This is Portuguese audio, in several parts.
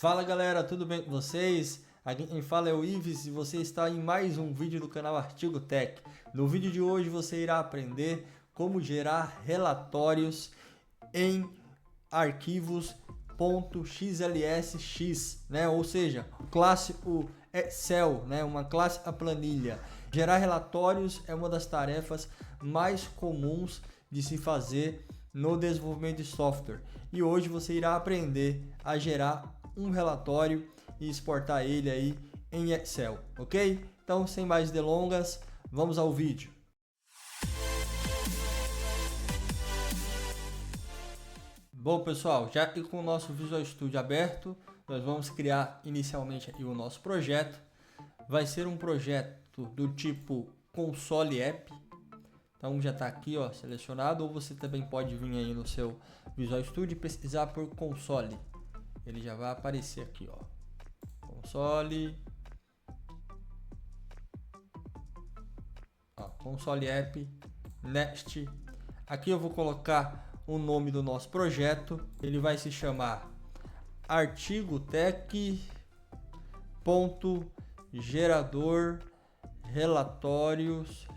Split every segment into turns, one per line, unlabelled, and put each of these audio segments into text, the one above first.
Fala galera, tudo bem com vocês? Aqui quem fala é o Ives e você está em mais um vídeo do canal Artigo Tech. No vídeo de hoje você irá aprender como gerar relatórios em arquivos .xlsx, né? Ou seja, classe o Excel, né? Uma classe a planilha. Gerar relatórios é uma das tarefas mais comuns de se fazer no desenvolvimento de software. E hoje você irá aprender a gerar um relatório e exportar ele aí em Excel, ok? Então, sem mais delongas, vamos ao vídeo. Bom pessoal, já que com o nosso Visual Studio aberto, nós vamos criar inicialmente aqui o nosso projeto. Vai ser um projeto do tipo console app. Então já está aqui ó, selecionado, ou você também pode vir aí no seu Visual Studio e pesquisar por console. Ele já vai aparecer aqui ó, console, ó, console app, next. Aqui eu vou colocar o nome do nosso projeto, ele vai se chamar artigotech.gerador relatórios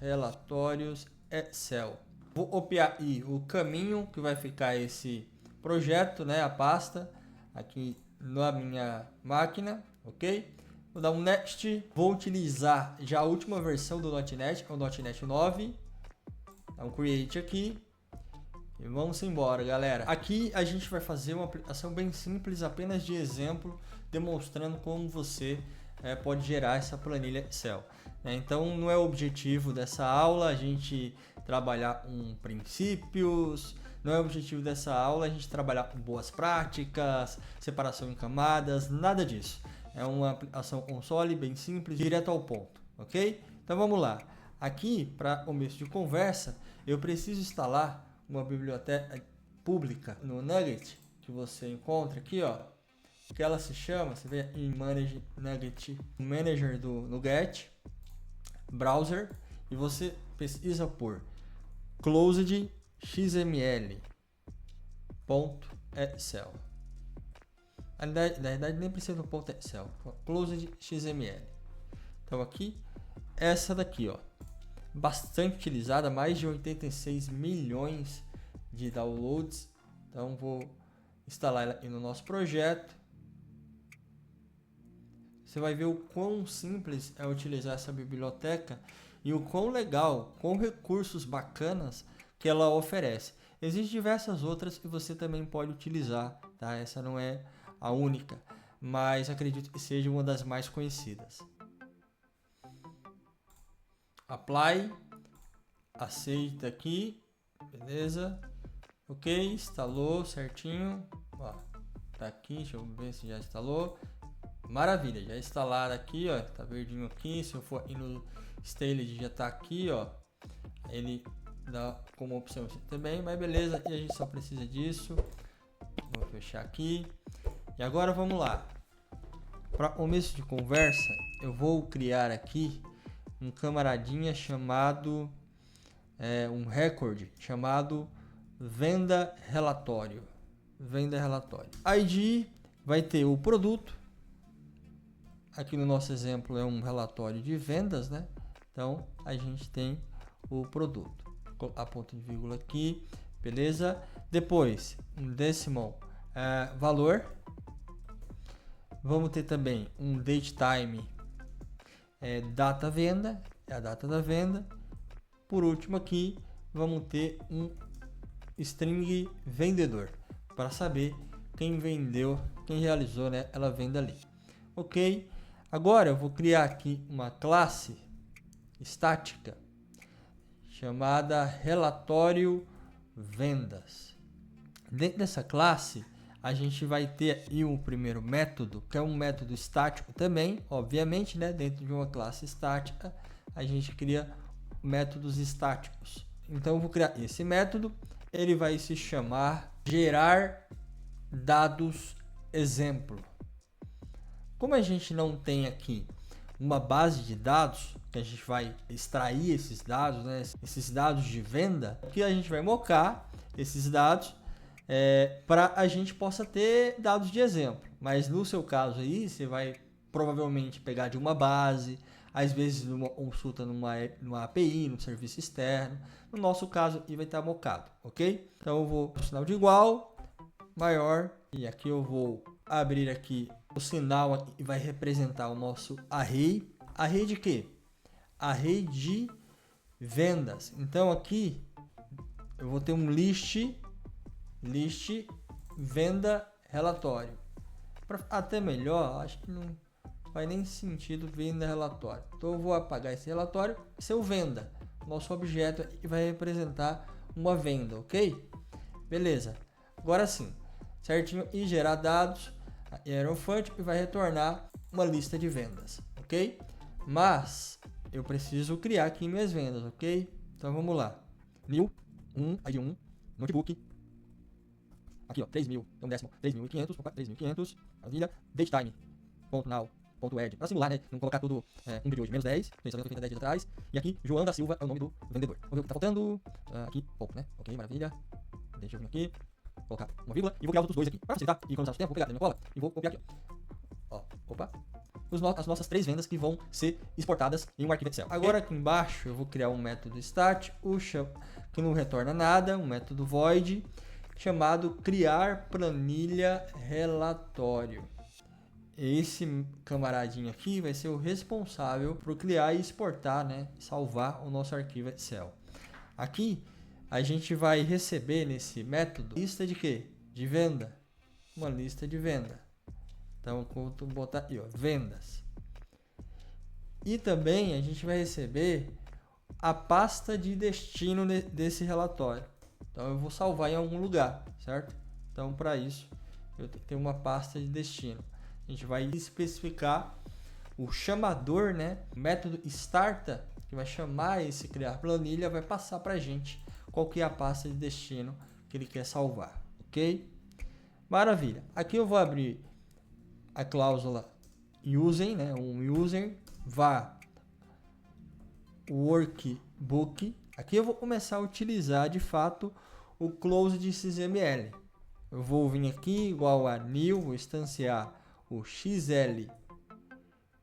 Excel. Vou copiar aí o caminho que vai ficar esse projeto, né, a pasta aqui na minha máquina, ok? Vou dar um next, vou utilizar já a última versão do .NET, o .NET 9. Dá um create aqui. E vamos embora, galera. Aqui a gente vai fazer uma aplicação bem simples, apenas de exemplo, demonstrando como você pode gerar essa planilha Excel. Então não é o objetivo dessa aula a gente trabalhar com princípios, não é o objetivo dessa aula a gente trabalhar com boas práticas, separação em camadas, nada disso. É uma aplicação console bem simples, direto ao ponto, ok? Então vamos lá. Aqui, para começo de conversa, eu preciso instalar uma biblioteca pública no Nugget, que você encontra aqui, ó, que ela se chama, você vê em Manage Nugget, Manager do Nugget, Browser, e você pesquisa por Closed XML.excel. Na verdade nem precisa do .excel, Closed XML. Então aqui, essa daqui, ó, bastante utilizada, mais de 86 milhões de downloads. Então vou instalar ela aqui no nosso projeto. Você vai ver o quão simples é utilizar essa biblioteca e o quão legal, com recursos bacanas que ela oferece. Existem diversas outras que você também pode utilizar, tá? Essa não é a única, mas acredito que seja uma das mais conhecidas. Apply, aceita aqui, beleza, ok, instalou certinho, ó, tá aqui, deixa eu ver se já instalou, maravilha, já instalado aqui, ó, tá verdinho aqui, se eu for ir no Staged já tá aqui, ó, ele dá como opção aqui também, mas beleza, e a gente só precisa disso, vou fechar aqui, e agora vamos lá, para começo de conversa, eu vou criar aqui um camaradinha chamado, um recorde chamado venda relatório. ID vai ter o produto. Aqui no nosso exemplo é um relatório de vendas, né? Então a gente tem o produto. A ponto de vírgula aqui, beleza? Depois um decimal valor. Vamos ter também um date time. Data venda, é a data da venda. Por último aqui, vamos ter um string vendedor, para saber quem vendeu, quem realizou, né, ela venda ali. Ok? Agora eu vou criar aqui uma classe estática chamada relatório vendas. Dentro dessa classe, a gente vai ter aí um primeiro método, que é um método estático também, obviamente, né? Dentro de uma classe estática, a gente cria métodos estáticos. Então, eu vou criar esse método, ele vai se chamar gerar dados exemplo. Como a gente não tem aqui uma base de dados, que a gente vai extrair esses dados, né? Esses dados de venda, aqui a gente vai mocar esses dados para a gente possa ter dados de exemplo. Mas no seu caso aí, você vai provavelmente pegar de uma base, às vezes uma consulta numa API, num serviço externo. No nosso caso, aí vai estar mocado, ok? Então eu vou o sinal de igual, maior, e aqui eu vou abrir aqui o sinal e vai representar o nosso array. Array de quê? Array de vendas. Então aqui eu vou ter um list venda relatório. Até melhor, acho que não faz nem sentido venda relatório. Então eu vou apagar esse relatório, seu venda. Nosso objeto vai representar uma venda, ok? Beleza. Agora sim, certinho, e gerar dados, hierofante, e vai retornar uma lista de vendas, ok? Mas eu preciso criar aqui minhas vendas, ok? Então vamos lá. New, ID 1, notebook. Aqui, ó, 3.000, então décimo, 3.500, 3.500, maravilha, datetime, .now, .ed, para simular, né, não colocar tudo um dia de hoje, menos 10, pensando que eu 10 dias atrás, e aqui, João da Silva é o nome do vendedor. Vamos ver o que tá faltando, aqui, ponto, né, ok, maravilha, deixa eu vir aqui, colocar uma vírgula, e vou criar os outros dois aqui, para facilitar e economizar o tempo, vou pegar a minha cola, e vou copiar aqui, ó, opa, as nossas 3 vendas que vão ser exportadas em um arquivo Excel. Agora aqui embaixo, eu vou criar um método stat, que não retorna nada, um método void, chamado criar planilha relatório. Esse camaradinho aqui vai ser o responsável por criar e exportar, né, salvar o nosso arquivo Excel. Aqui a gente vai receber nesse método lista de quê? De venda. Uma lista de venda. Então, vou botar aqui, ó, vendas. E também a gente vai receber a pasta de destino desse relatório. Então eu vou salvar em algum lugar, certo? Então para isso eu tenho uma pasta de destino. A gente vai especificar o chamador, né? O método starta, que vai chamar esse criar planilha, vai passar para a gente qual que é a pasta de destino que ele quer salvar, ok? Maravilha. Aqui eu vou abrir a cláusula using, né? User var workbook. Aqui eu vou começar a utilizar de fato o close de XML. Eu vou vir aqui igual a new, vou instanciar o XL,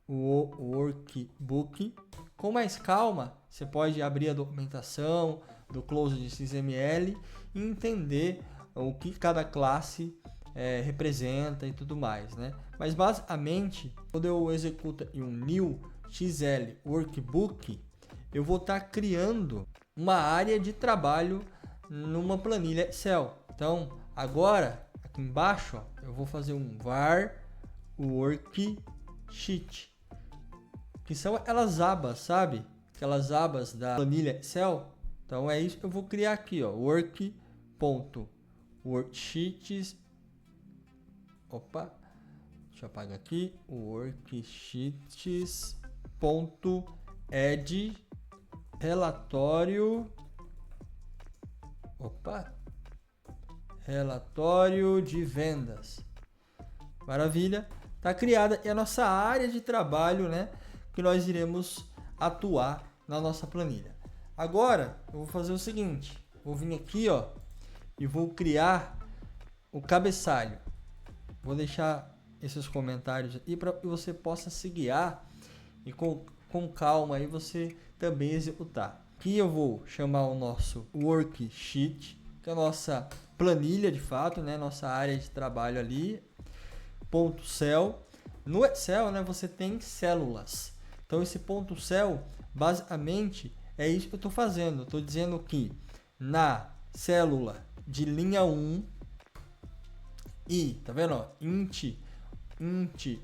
o workbook. Com mais calma, você pode abrir a documentação do close de XML e entender o que cada classe representa e tudo mais, né? Mas basicamente, quando eu executo um new XL workbook, eu vou estar criando uma área de trabalho numa planilha Excel. Então, agora, aqui embaixo, ó, eu vou fazer um var worksheet, que são aquelas abas, sabe? Aquelas abas da planilha Excel. Então, é isso que eu vou criar aqui, ó, worksheets. Opa, deixa eu apagar aqui, worksheets.add relatório. Opa! Relatório de vendas. Maravilha! Está criada e a nossa área de trabalho, né? Que nós iremos atuar na nossa planilha. Agora, eu vou fazer o seguinte. Vou vir aqui, ó, e vou criar o cabeçalho. Vou deixar esses comentários aqui para que você possa se guiar e com calma aí você também executar. Aqui eu vou chamar o nosso worksheet, que é a nossa planilha de fato, né? Nossa área de trabalho ali. Ponto cell. No Excel, né, você tem células. Então esse ponto cell, basicamente, é isso que eu estou fazendo. Estou dizendo que na célula de linha 1 e, tá vendo? Ó, int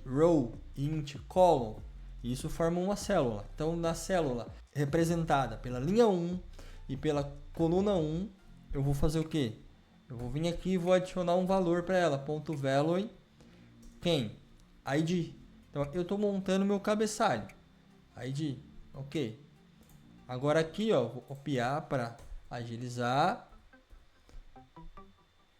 row, int column, isso forma uma célula. Então na célula representada pela linha 1 e pela coluna 1, eu vou fazer o quê? Eu vou vir aqui e vou adicionar um valor para ela, ponto value, quem? ID. Então eu estou montando meu cabeçalho, ID, ok. Agora aqui, ó, vou copiar para agilizar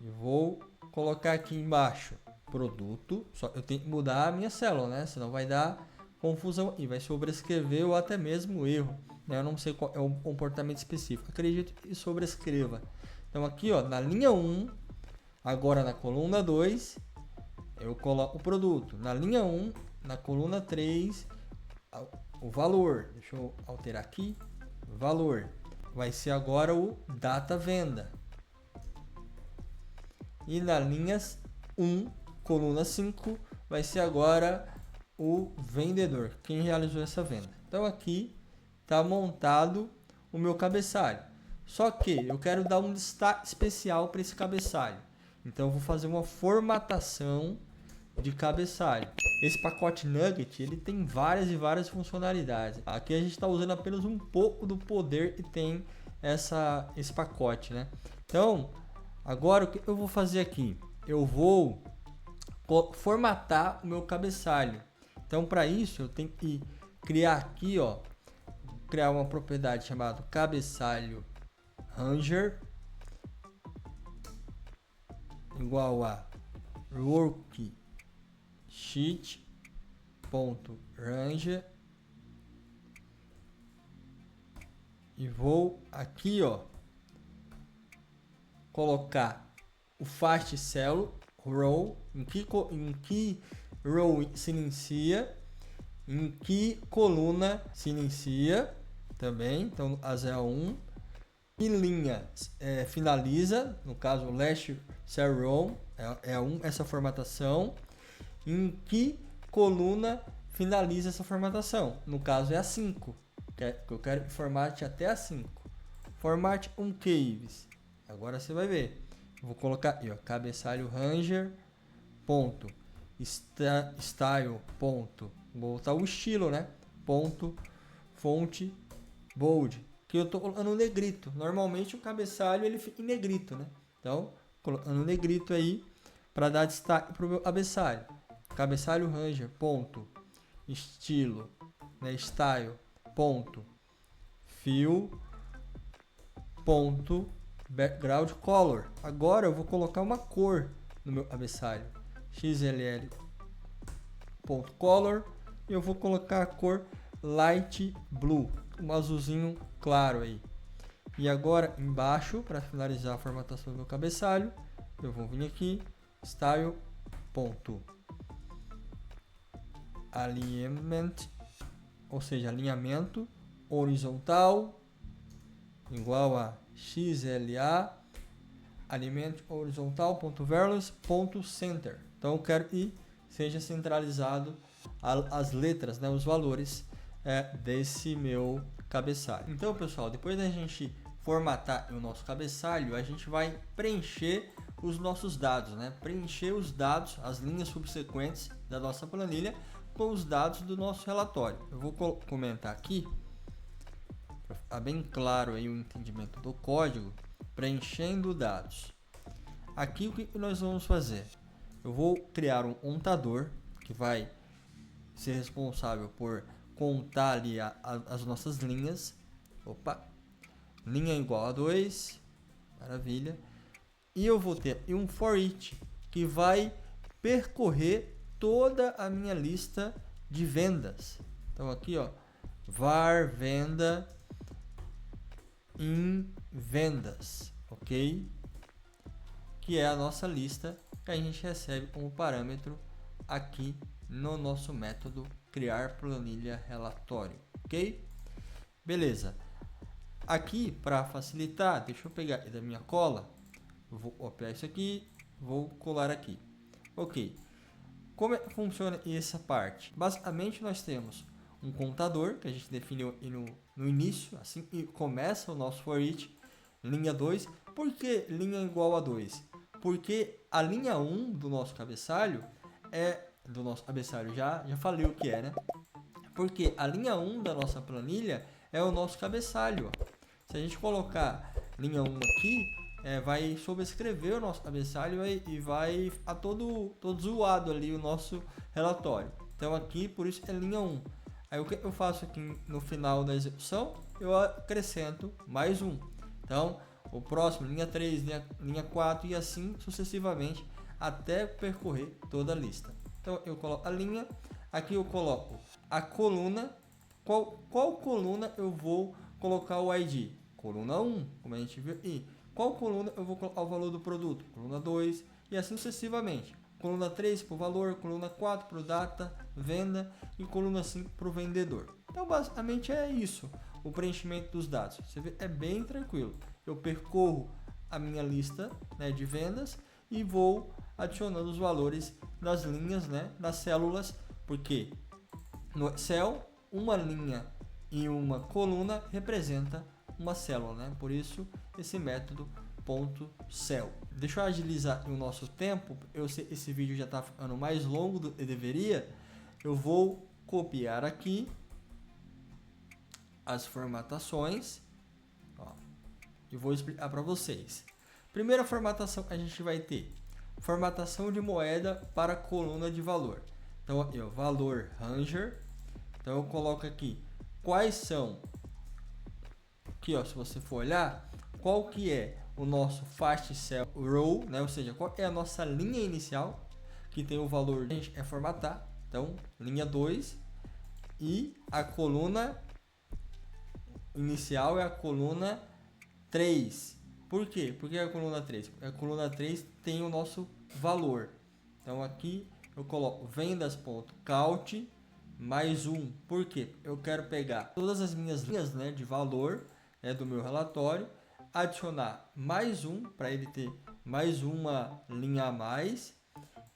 e vou colocar aqui embaixo produto. Só eu tenho que mudar a minha célula, né? Senão vai dar confusão e vai sobrescrever ou até mesmo erro, né? Eu não sei qual é o comportamento específico. Acredito que sobrescreva. Então aqui, ó, na linha 1, agora na coluna 2, eu coloco o produto. Na linha 1, na coluna 3, o valor. Deixa eu alterar aqui. Valor. Vai ser agora o data venda. E na linha 1, coluna 5, vai ser agora o vendedor, quem realizou essa venda. Então aqui está montado o meu cabeçalho. Só que eu quero dar um destaque especial para esse cabeçalho. Então eu vou fazer uma formatação de cabeçalho. Esse pacote Nugget, ele tem várias e várias funcionalidades. Aqui a gente está usando apenas um pouco do poder que tem esse pacote, né? Então, agora o que eu vou fazer aqui? Eu vou formatar o meu cabeçalho. Então, para isso, eu tenho que criar aqui, ó, criar uma propriedade chamada cabeçalho Ranger igual a worksheet.ranger e vou aqui, ó, colocar o fast cell row, em que row se inicia, em que coluna se inicia também, então a 01, e linha finaliza, no caso last cell row é essa formatação, em que coluna finaliza essa formatação, no caso é a 5, que eu quero que formate até a 5, formate caves. Agora você vai ver, vou colocar aqui, ó, cabeçalho ranger ponto style ponto, vou botar o estilo, né, ponto fonte bold, que eu tô colocando negrito. Normalmente o cabeçalho ele fica em negrito, né? Então, colocando negrito aí para dar destaque para o meu cabeçalho. Cabeçalho ranger ponto estilo, né, style ponto fill ponto background color. Agora eu vou colocar uma cor no meu cabeçalho. xll.color e eu vou colocar a cor light blue, um azulzinho claro aí. E agora embaixo, para finalizar a formatação do meu cabeçalho, eu vou vir aqui, style.alignment, ou seja, alinhamento horizontal igual a XLA alignment horizontal.values.center. Então eu quero que seja centralizado as letras, né, os valores desse meu cabeçalho. Então, pessoal, depois da gente formatar o nosso cabeçalho, a gente vai preencher os nossos dados, né? Preencher os dados, as linhas subsequentes da nossa planilha com os dados do nosso relatório. Eu vou comentar aqui para ficar bem claro aí o entendimento do código, preenchendo dados. Aqui o que nós vamos fazer? Eu vou criar um contador que vai ser responsável por contar ali as nossas linhas. Opa! Linha igual a 2. Maravilha. E eu vou ter um for each que vai percorrer toda a minha lista de vendas. Então aqui, ó, var venda em vendas, ok? Que é a nossa lista que a gente recebe como parâmetro aqui no nosso método criar planilha relatório, ok? Beleza. Aqui, para facilitar, deixa eu pegar da minha cola, eu vou copiar isso aqui, vou colar aqui, ok? Como funciona essa parte? Basicamente, nós temos um contador que a gente definiu no início, assim que começa o nosso for each, linha 2. Por que linha igual a 2? Porque a linha 1 do nosso cabeçalho já falei o que é, né? Porque a linha 1 da nossa planilha é o nosso cabeçalho. Se a gente colocar linha 1 aqui, vai sobrescrever o nosso cabeçalho e vai ficar todo zoado ali o nosso relatório. Então aqui, por isso é linha 1. Aí o que eu faço aqui no final da execução? Eu acrescento mais um. Então, o próximo, linha 3, linha 4 e assim sucessivamente até percorrer toda a lista. Então eu coloco a linha, aqui eu coloco a coluna. Qual coluna eu vou colocar o ID? Coluna 1, como a gente viu. E qual coluna eu vou colocar o valor do produto? Coluna 2 e assim sucessivamente. coluna 3 para o valor, coluna 4 para o data, venda e coluna 5 para o vendedor. Então basicamente é isso, o preenchimento dos dados. Você vê, é bem tranquilo. Eu percorro a minha lista, né, de vendas e vou adicionando os valores das linhas, né, das células, porque no Excel uma linha e uma coluna representa uma célula, né? Por isso esse método .cell. Deixa eu agilizar o nosso tempo. Esse vídeo já está ficando mais longo do que deveria. Eu vou copiar aqui as formatações, ó, e vou explicar para vocês. Primeira formatação que a gente vai ter: formatação de moeda para coluna de valor. Então aqui, ó, valor Ranger. Então eu coloco aqui quais são, aqui ó, se você for olhar, qual que é o nosso fast cell row, né? Ou seja, qual é a nossa linha inicial que tem o valor, a gente é formatar. Então linha 2 e a coluna inicial é a coluna 3. Por quê? Porque a coluna 3? Porque a coluna 3 tem o nosso valor. Então aqui eu coloco vendas.count mais 1. Por quê? Eu quero pegar todas as minhas linhas, né, de valor, né, do meu relatório, adicionar mais 1 para ele ter mais uma linha a mais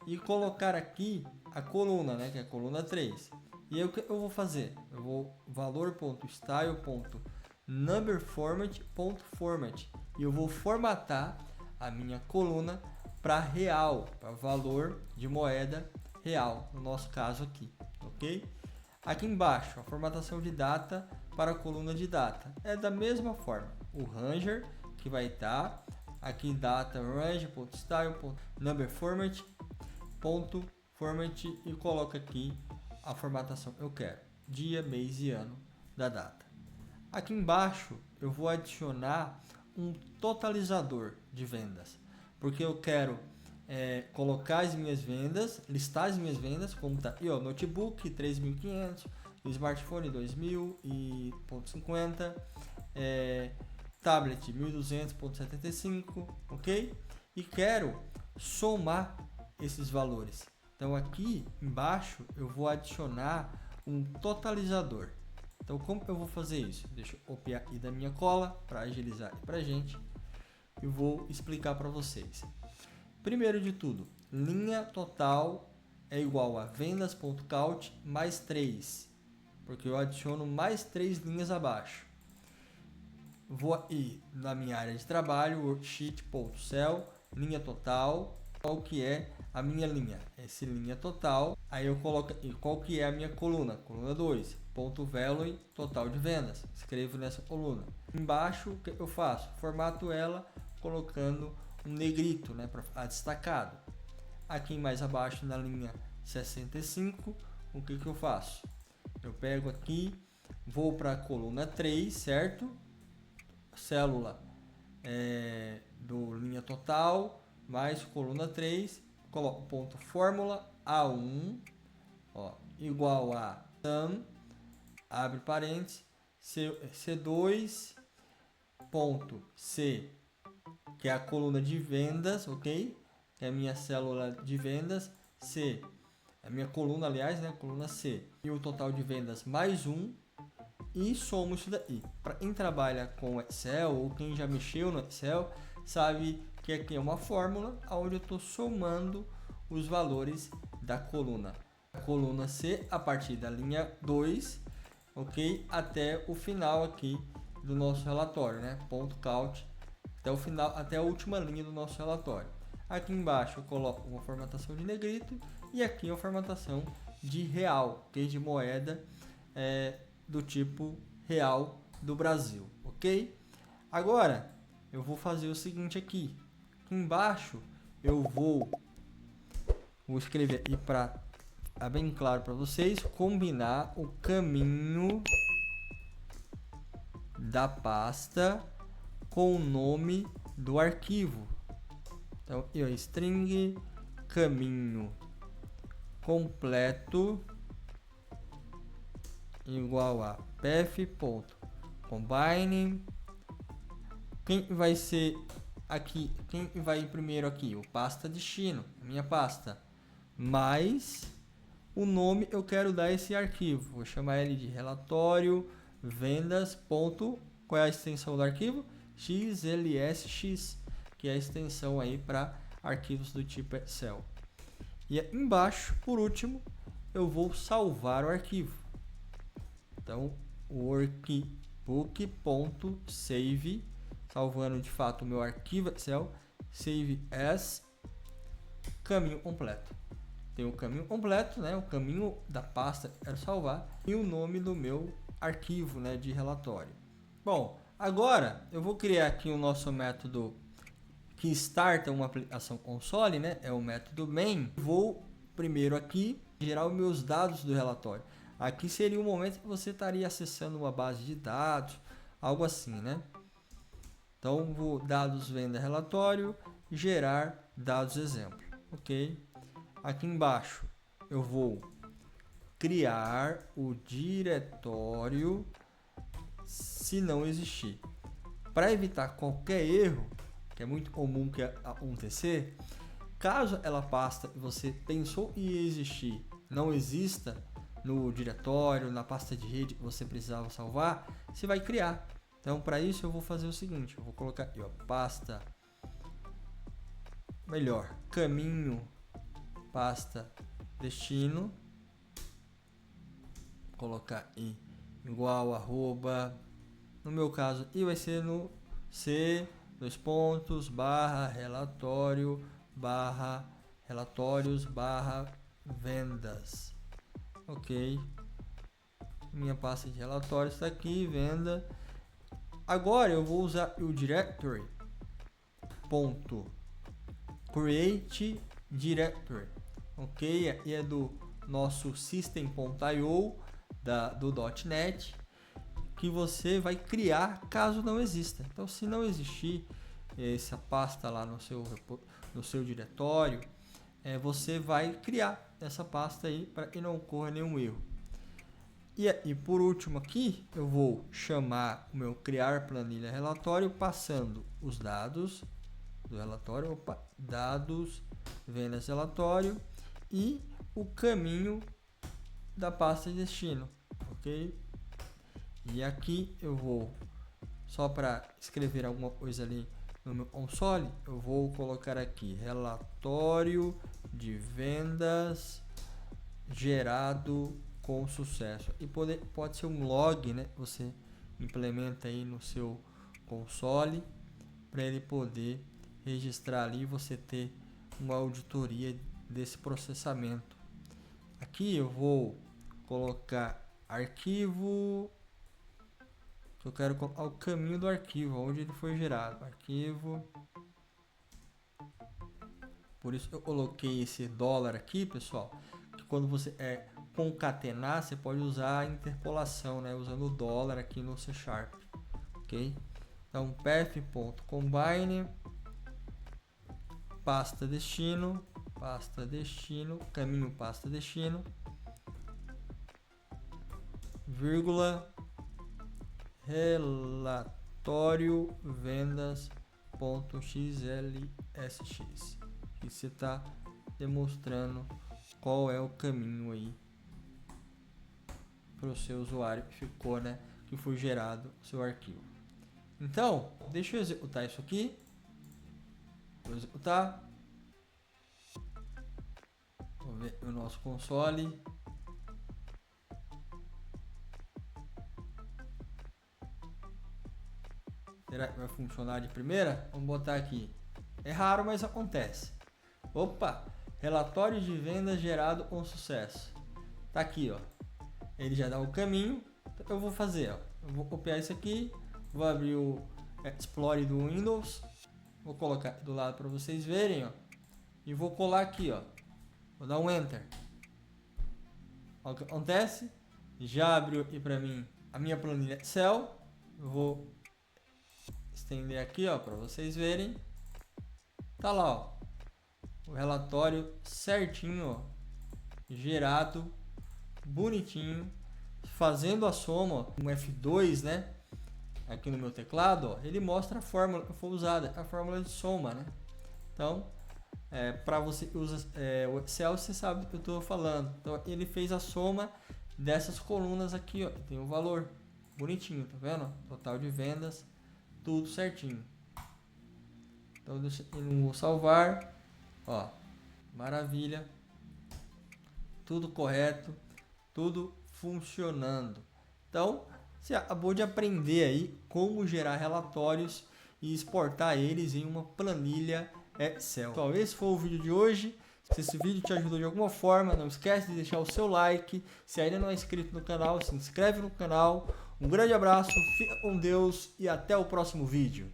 e colocar aqui a coluna, né, que é a coluna 3. E aí o que eu vou fazer? Eu vou valor.style.numberFormat e eu vou formatar a minha coluna para real, para valor de moeda real, no nosso caso aqui, ok? Aqui embaixo, a formatação de data para a coluna de data é da mesma forma. O Ranger que vai estar aqui, data range.style.numberFormat e coloco aqui a formatação que eu quero, dia, mês e ano da data. Aqui embaixo eu vou adicionar um totalizador de vendas, porque eu quero colocar as minhas vendas, listar as minhas vendas, como tá aqui, ó, notebook 3.500, smartphone 2.000.50, tablet 1.200.75, ok? E quero somar esses valores. Então aqui embaixo eu vou adicionar um totalizador. Então como eu vou fazer isso? Deixa eu copiar aqui da minha cola para agilizar para a gente e vou explicar para vocês. Primeiro de tudo, linha total é igual a vendas.count mais 3, porque eu adiciono mais 3 linhas abaixo. Vou aqui na minha área de trabalho, worksheet.cell, linha total, qual que é a minha linha? Essa linha total, aí eu coloco aqui qual que é a minha coluna, coluna 2, ponto value total de vendas, escrevo nessa coluna. Embaixo, o que eu faço? Formato ela colocando um negrito, né, para ficar destacado. Aqui mais abaixo na linha 65, o que eu faço? Eu pego aqui, vou para a coluna 3, certo? Célula do linha total, mais coluna 3, coloco ponto fórmula A1, ó, igual a sum, abre parênteses, C2, ponto C, que é a coluna de vendas, ok? Que é a minha célula de vendas, C, a minha coluna, aliás, né? Coluna C, e o total de vendas mais 1, e somo isso daí. Para quem trabalha com Excel ou quem já mexeu no Excel, sabe que aqui é uma fórmula onde eu estou somando os valores da coluna. A coluna C a partir da linha 2, ok? Até o final aqui do nosso relatório, né? Ponto count, até o final, até a última linha do nosso relatório. Aqui embaixo eu coloco uma formatação de negrito e aqui uma formatação de real, que é de moeda do tipo real do Brasil, ok? Agora eu vou fazer o seguinte aqui embaixo, eu vou escrever aqui para ficar bem claro para vocês, combinar o caminho da pasta com o nome do arquivo. Então aqui, ó, string caminho completo igual a path.combine. Quem vai ser aqui, quem vai ir primeiro aqui? O pasta destino, minha pasta. mas o nome eu quero dar esse arquivo. Vou chamar ele de relatório vendas. Qual é a extensão do arquivo? XLSX, que é a extensão aí para arquivos do tipo Excel. E embaixo, por último, eu vou salvar o arquivo. Então, workbook.save, salvando de fato o meu arquivo Excel, save as, caminho completo. Tem o caminho completo, né? O caminho da pasta que eu quero salvar e o nome do meu arquivo, né, de relatório. Bom, agora eu vou criar aqui o nosso método que starta uma aplicação console, né? É o método main. Vou primeiro aqui gerar os meus dados do relatório. Aqui seria o momento que você estaria acessando uma base de dados, algo assim, né? Então, vou dados venda relatório, gerar dados exemplo, ok? Aqui embaixo eu vou criar o diretório se não existir. Para evitar qualquer erro, que é muito comum que acontecer, caso ela pasta que você pensou em existir não exista no diretório, na pasta de rede que você precisava salvar, você vai criar. Então, para isso eu vou fazer o seguinte, eu vou colocar aqui, ó, caminho, pasta destino, colocar i igual arroba, no meu caso i vai ser no c relatórios vendas, ok? Minha pasta de relatórios está aqui, venda. Agora eu vou usar o directory .create directory, ok? E é do nosso system.io do .NET, que você vai criar caso não exista. Então, se não existir essa pasta lá no seu diretório, você vai criar essa pasta aí para que não ocorra nenhum erro. E por último aqui, eu vou chamar o meu criar planilha relatório, passando os dados do relatório, dados vendas relatório e o caminho da pasta de destino, ok? E aqui eu vou, só para escrever alguma coisa ali no meu console, eu vou colocar aqui relatório de vendas gerado com sucesso. E pode ser um log, né? Você implementa aí no seu console para ele poder registrar ali e você ter uma auditoria desse processamento. Aqui eu vou colocar arquivo, eu quero colocar o caminho do arquivo, onde ele foi gerado, arquivo. Por isso eu coloquei esse dólar aqui, pessoal, que quando você concatenar, você pode usar a interpolação, né, usando o dólar aqui no C#, ok? Então, path.combine, pasta destino, caminho pasta destino, vírgula, relatório vendas.xlsx, e você está demonstrando qual é o caminho aí para o seu usuário que ficou, né, que foi gerado o seu arquivo. Então, deixa eu executar isso aqui. Vou executar. Vou ver o nosso console. Será que vai funcionar de primeira? Vamos botar aqui. É raro, mas acontece. Opa! Relatório de vendas gerado com sucesso. Tá aqui, ó. Ele já dá o caminho. Então eu vou fazer, ó. Eu vou copiar isso aqui. Vou abrir o Explorer do Windows. Vou colocar do lado para vocês verem, ó. E vou colar aqui, ó. Vou dar um Enter. Olha o que acontece. Já abriu aqui para mim a minha planilha Excel. Eu vou estender aqui, ó, para vocês verem. Tá lá, ó, o relatório certinho, ó, gerado, bonitinho, fazendo a soma, ó, um F2, né? Aqui no meu teclado, ó, ele mostra a fórmula que foi usada, a fórmula de soma, né? Então, para você usa o Excel, você sabe do que eu estou falando. Então ele fez a soma dessas colunas aqui, ó, tem o valor bonitinho, tá vendo? Total de vendas, tudo certinho. Então deixa eu vou salvar, ó, maravilha, tudo correto, tudo funcionando. Então você acabou de aprender aí como gerar relatórios e exportar eles em uma planilha Excel. Então esse foi o vídeo de hoje. Se esse vídeo te ajudou de alguma forma, não esquece de deixar o seu like. Se ainda não é inscrito no canal, se inscreve no canal. Um grande abraço, fica com Deus e até o próximo vídeo.